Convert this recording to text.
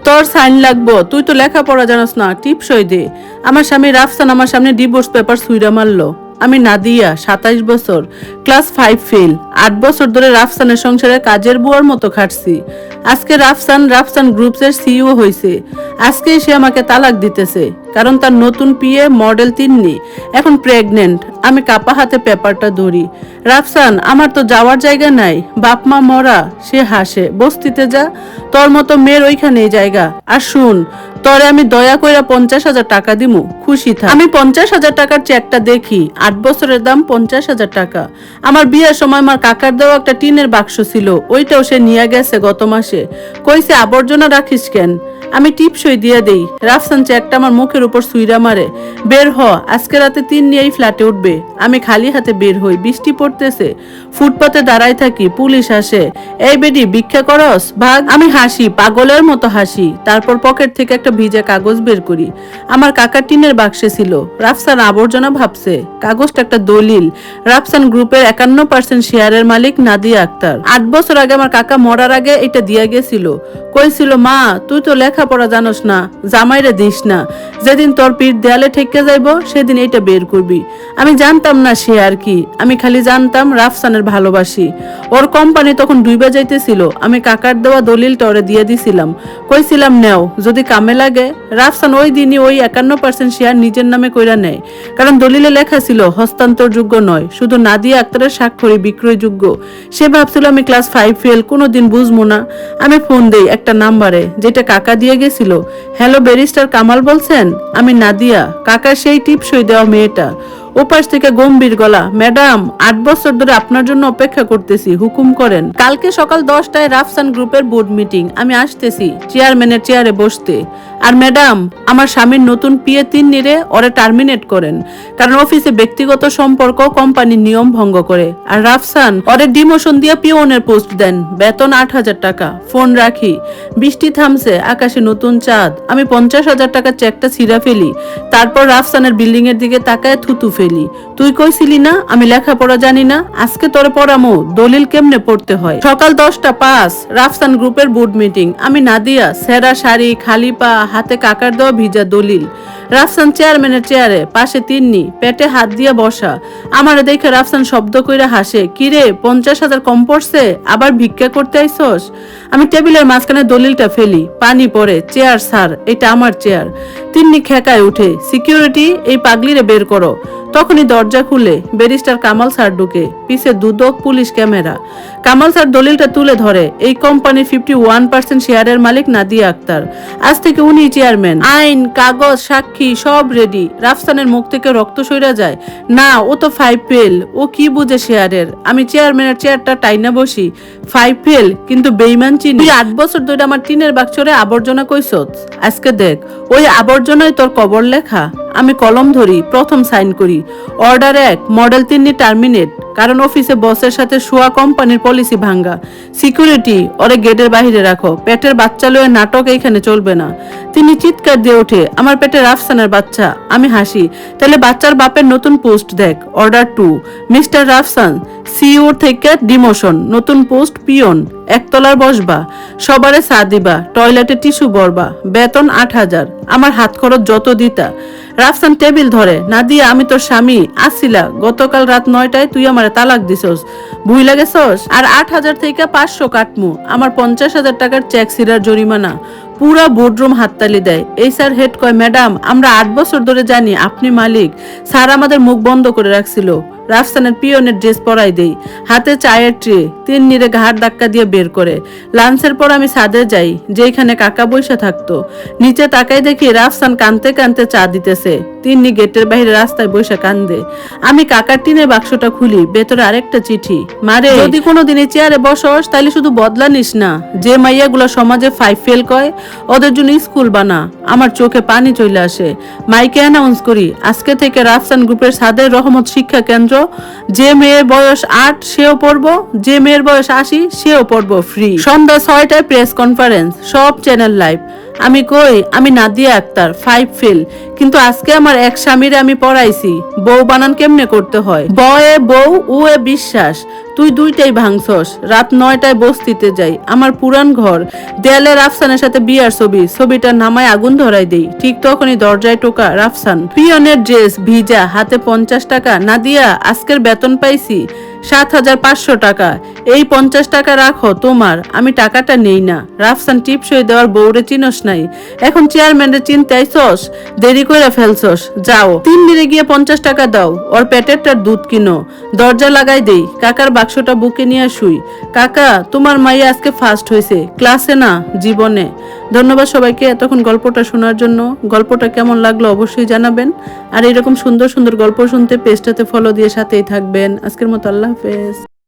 তোর সাইন লাগবো, তুই তো লেখাপড়া জানাস না, টিপসই দে। আমার স্বামী রাফসান আমার সামনে ডিভোর্স পেপার ছুঁড়া মারলো। আমি নাদিয়া, 27 বছর, ক্লাস 5 ফেল। 8 বছর ধরে রাফসানের সংসারে কাজের বুয়ার মতো খাটছি। আজকে রাফসান গ্রুপসের সিইও হয়েছে। আজকে সে আমাকে তালাক দিতেছে, কারণ তার নতুন পিএ মডেল তিন্নি এখন প্রেগনেন্ট। আমি কাপা হাতে পেপারটা ধরি। রাফসান, আমার তো যাওয়ার জায়গা নাই, বাপ মা মরা। সে হাসে, বস্তিতে যা, তোর মতো মেয়ের ওইখানেই জায়গা। আর শুন, তরে আমি দয়া কইরা 50,000 টাকা দিমু, খুশি থাক। আমি 50,000 টাকার চেকটা দেখি, 8 বছরের দাম 50,000 টাকা। আমার বিয়ের সময় আমার কাকার দেওয়া একটা টিনের বাক্স ছিল, ওইটাও সে নিয়ে গেছে গত মাসে। কইছে আবর্জনা রাখিস কেন? আমি টিপসই দিয়ে দেই। রাফসান চেকটা আমার মুখের উপর সুইরা মারে। বের হ, আজকে রাতে 3 নিয়েই ফ্ল্যাটে উঠবে। আমি খালি হাতে বের হই, বৃষ্টি পড়তেছে। ফুটপাতে দাঁড়ায় থাকি, পুলিশ আসে। এই বেডি, ভিক্ষা করস, ভাগ। আমি হাসি, পাগলের মতো হাসি। তারপর পকেট থেকে একটা ভিজা কাগজ বের করি। আমার কাকার টিনের বাক্সে ছিল। রাফসান আবর্জনা ভাবছে, কাগজটা একটা দলিল। রাফসান গ্রুপের 51% শেয়ারের মালিক নাদিয়া আক্তার। 8 বছর আগে আমার কাকা মরার আগে এটা দিয়া গেছিল। কইছিল, মা তুই তো লেখাপড়া জানোস না, জামাইরে দিস না, যেদিন তোর পিঠ দেয়ালে ঠেকে যাইব সেদিন এটা বের করবি। আমি জানতাম না সে আর কি, আমি খালি জানতাম রাফসানের ভালোবাসি। ওর কোম্পানি তখন ডুইবা যাইতেছিল, আমি কাকার দেওয়া দলিলটা ওরে দিয়ে দিছিলাম। কইছিলাম নেও, যদি কামে লাগে। রাফসান ওই দিনই ওই 51% শেয়ার নিজের নামে কইরা নেয়, কারণ দলিলে লেখা ছিল হস্তান্তরযোগ্য নয়, শুধু নাদিয়া আক্তারের স্বাক্ষরে বিক্রয়যোগ্য। সে ভাবছিল আমি ক্লাস 5 ফেল, কোনোদিন বুঝবো না। আমি ফোন দেই একটা নাম্বারে, যেটা কাকা দিয়ে গেছিল। হ্যালো, ব্যারিস্টার কামাল বলছেন? আমি নাদিয়া, কাকার সেই টিপসই দেওয়া মেয়েটা। ওপাশ থেকে গম্ভীর গলা, ম্যাডাম 8 বছর ধরে আপনার জন্য অপেক্ষা করতেছি, হুকুম করেন। কালকে সকাল 10টায় রাফসান গ্রুপের বোর্ড মিটিং, আমি আসতেছি চেয়ারম্যানের চেয়ারে বসতে। আর ম্যাডাম, আমার স্বামীর নতুন পিএ তিন্নিরে ওরে টার্মিনেট করেন, কারণ অফিসে ব্যক্তিগত সম্পর্ক কোম্পানির নিয়ম ভঙ্গ করে। আর রাফসান ওরে ডিমোশন দিয়ে পিওনের পোস্ট দেন, বেতন 8,000 টাকা। ফোন রাখি। বৃষ্টি থামছে, আকাশে নতুন চাঁদ। আমি 50,000 টাকা চেকটা ছিঁড়া ফেলি। তারপর রাফসানের বিল্ডিং এর দিকে তাকায় থুতু ফেলি। তুই কইছিলি না আমি লেখাপড়া জানি না? আজকে তোরে পড়ামো দলিল কেমনে পড়তে হয়। সকাল 10:05, রাফসান গ্রুপের বোর্ড মিটিং। আমি নাদিয়া, সেরা শাড়ি, খালি পা, হাতে কাকার দেওয়া ভিজা দলিল। রাফসান চেয়ারম্যানের চেয়ারে, পাশে তিন্নি, পেটে হাত দিয়ে বসা। আমারে দেখে রাফসান শব্দ কইরা হাসে, কিরে 50,000 কম পড়ছে, আবার ভিক্ষা করতে আইছস? আমি টেবিলের মাঝখানে দলিলটা ফেলি, পানি পড়ে। চেয়ার স্যার, এটা আমার চেয়ার। তিন্নি খেকায় উঠে, সিকিউরিটি, এই পাগলিরে বের করো। তখনই দরজা খুলে ব্যারিস্টার কামাল স্যার ঢুকে, পিছে দুদক পুলিশ ক্যামেরা। কামাল স্যার দলিলটা তুলে ধরে, এই কোম্পানির 51% শেয়ারের মালিক নাদিয়া আক্তার। আজ থেকে উনি চেয়ারম্যান। আইন, কাগজ, সাক্ষী সব রেডি। রাফসানের মুখ থেকে রক্ত সইরা যায়। না, ও তো 5 ফেল, ও কি বুঝে শেয়ারের। আমি চেয়ারম্যানের চেয়ারটা টাইনা বসি। 5 ফেল, কিন্তু বেইমান চিনি। তুই 8 বছর ধরে আমার টিনের বাক্সরে আবর্জনা কইছস, আজকে দেখ ওই আবর্জনায় তোর কবর লেখা। আমি কলম ধরি, প্রথম সাইন করি। অর্ডার 1, মডেল 3 টার্মিনেট, কারণ অফিসে বসের সাথে শোয়া কোম্পানির পলিসি ভাঙ্গা। সিকিউরিটি, ওরে গেটের বাইরে রাখো, পেটের বাচ্চা লয়ে নাটক এইখানে চলবে না। তিনি চিৎকার দিয়ে ওঠে, আমার পেটে রাফসানের বাচ্চা। আমি হাসি, তাহলে বাচ্চার বাপের নতুন পোস্ট দেখ। অর্ডার 2, মিস্টার রাফসান, সিইও থেকে ডিমোশন, নতুন পোস্ট পিয়ন, একতলার বসবা, সবারে চা দিবা, টয়লেটে টিস্যু বরবা, বেতন 8,000, আমার হাত খরচ যত দিতা। রাফসান টেবিল ধরে, নাদিয়া আমি তোর স্বামী আসিলা, গতকাল রাত 9টায় তুই আমার তালাক দিছস, ভুইলা গেছস? আর 8,000 থেকে 500 কাটমু, আমার 50,000 টাকার চেক সিরার জরিমানা। পুরা বোর্ডরুম হাততালি দেয়। এই স্যার হেড কয়, ম্যাডাম আমরা 8 বছর ধরে জানি আপনি মালিক। স্যার আমাদের মুখ বন্ধ করে রাখছিল। রাফসানের পিয়নের ড্রেস পরাই দেই, হাতে চায়ের ট্রে। তিন্নিরে ঘাড় ধাক্কা দিয়ে বের করে। লাঞ্চের পর আমি ছাদে যাই, যেখানে কাকা বইসা থাকতো। নিচে তাকাই দেখি রাফসান কানতে কানতে চা দিতেছে। তিন্নি গেটের বাইরে রাস্তায় বইসা কান্দে। আমি কাকার টিনের বাক্সটা খুলি, ভেতরে আরেকটা চিঠি। মারে, যদি কোনোদিন এই চেয়ারে বসস তাহলে শুধু বদলা নিস না। যে মাইয়াগুলো সমাজে 5 ফেল কয়, ওদের জন্য স্কুল বানা। আমার চোখে পানি চলে আসে। মাইকে অ্যানাউন্স করি, আজকে থেকে রাফসান গ্রুপের সাদের রহমত শিক্ষা কেন্দ্র, যে মেয়ের বয়স 8 সেও পড়বো, যে মেয়ের বয়স 80 সেও পড়বো ফ্রি। সন্ধ্যা 6টায় প্রেস কনফারেন্স, সব চ্যানেল লাইভ। আমি কই আমি নাদিয়া আক্তার 5 ফেল, কিন্তু আজকে আমার এক স্বামীরে আমি পড়াইছি বউ বানান কেমনে করতে হয়। বয়ে বউ ও এ বিশ্বাস, তুই দুইটাই ভাঙছস। রাত 9টায় বস্তিতে যাই, আমার পুরান ঘর, দেয়ালে রাফসানের সাথে বিয়ার ছবিটা নামায় আগুন ধরাই দেই। ঠিক তখনই দরজায় টোকা রাফসান, পিয়নের ড্রেস ভিজা, হাতে 50 টাকা। নাদিয়া আজকের বেতন পাইছি 7,500 টাকা, এই 50 টাকা রাখো তোমার, আমি টাকাটা নেই না। রাফসান টিপসই দেওয়ার বউরে চিনস নাই, এখন চেয়ারম্যানের চিনতে আইছস, দেরি করে ফেলছস, যাও 3 দিনে গিয়ে 50 টাকা দাও, ওর পেটেরটার দুধ কিনো। দরজা লাগাই দেই, কাকার বাক্সটা বুকে নিয়ে শুই। কাকা তোমার মাইয়া আজকে ফার্স্ট হয়েছে, ক্লাসে না জীবনে। ধন্যবাদ সবাইকে এতক্ষণ গল্পটা শোনার জন্য। গল্পটা কেমন লাগলো অবশ্যই জানাবেন, আর এরকম সুন্দর সুন্দর গল্প শুনতে পেজটাতে ফলো দিয়ে সাথেই থাকবেন। আজকের মতো আল্লাহ হাফেজ।